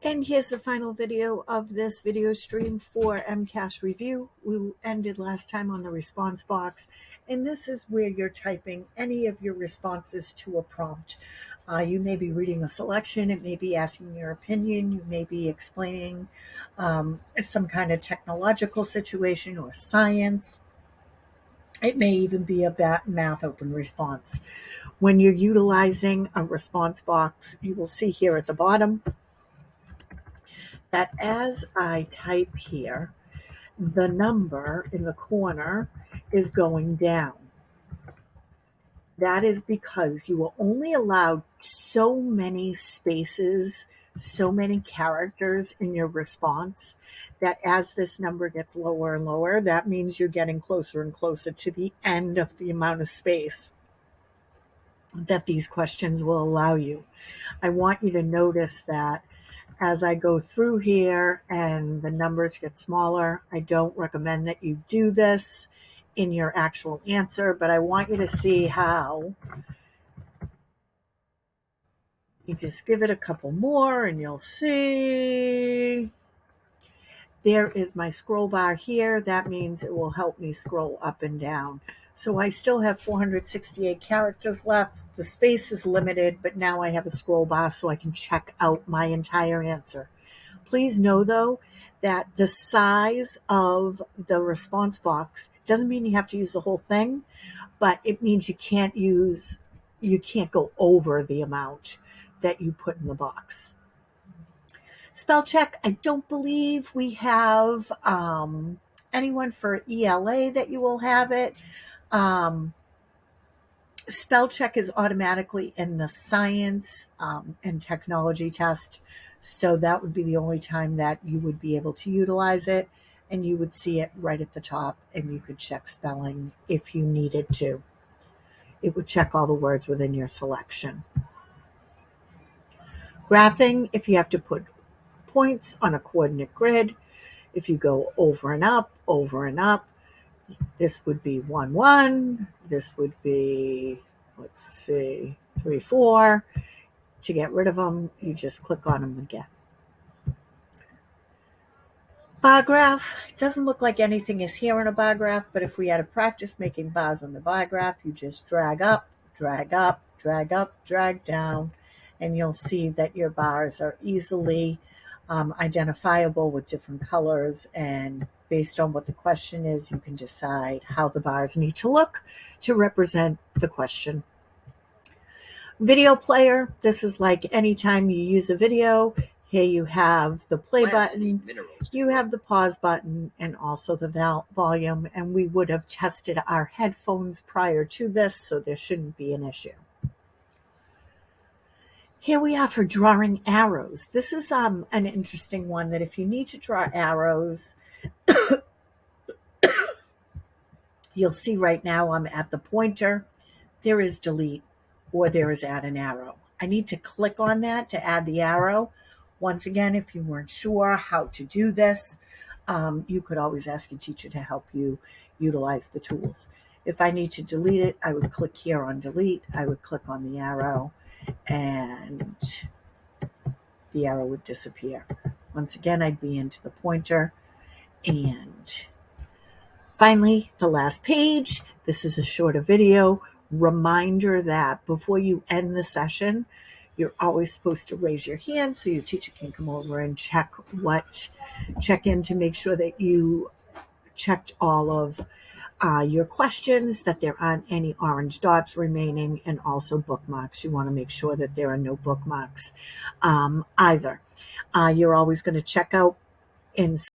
And here's the final video of this video stream for MCAS review. We ended last time on the response box, and this is where you're typing any of your responses to a prompt. You may be reading a selection, it may be asking your opinion, you may be explaining some kind of technological situation or science. It may even be a math open response. When you're utilizing a response box, you will see here at the bottom that as I type here, the number in the corner is going down. That is because you are only allowed so many spaces, so many characters in your response, that as this number gets lower and lower, that means you're getting closer and closer to the end of the amount of space that these questions will allow you. I want you to notice that as I go through here and the numbers get smaller, I don't recommend that you do this in your actual answer, but I want you to see how you just give it a couple more and you'll see there is my scroll bar here. That means it will help me scroll up and down. So I still have 468 characters left. The space is limited, but now I have a scroll bar so I can check out my entire answer. Please know, though, that the size of the response box doesn't mean you have to use the whole thing, but it means you can't go over the amount that you put in the box. Spell check, I don't believe we have anyone for ELA that you will have it. Spell check is automatically in the science and technology test. So that would be the only time that you would be able to utilize it, and you would see it right at the top, and you could check spelling if you needed to. It would check all the words within your selection. Graphing, if you have to put points on a coordinate grid, if you go over and up, this would be 1, 1. This would be, 3, 4. To get rid of them, you just click on them again. Bar graph, it doesn't look like anything is here in a bar graph, but if we had to practice making bars on the bar graph, you just drag up, drag up, drag up, drag down, and you'll see that your bars are easily identifiable with different colors, and based on what the question is, you can decide how the bars need to look to represent the question. Video player, this is like anytime you use a video, here you have the play button, you have the pause button, and also the volume, and we would have tested our headphones prior to this, so there shouldn't be an issue. Here we are for drawing arrows. This is an interesting one, that if you need to draw arrows, you'll see right now I'm at the pointer. There is delete, or there is add an arrow. I need to click on that to add the arrow. Once again, if you weren't sure how to do this, you could always ask your teacher to help you utilize the tools. If I need to delete it, I would click here on delete. I would click on the arrow, and the arrow would disappear. Once again, I'd be into the pointer. And finally, the last page. This is a shorter video. Reminder that before you end the session, you're always supposed to raise your hand so your teacher can come over and check in to make sure that you checked all of your questions, that there aren't any orange dots remaining, and also bookmarks. You want to make sure that there are no bookmarks either. You're always going to check out in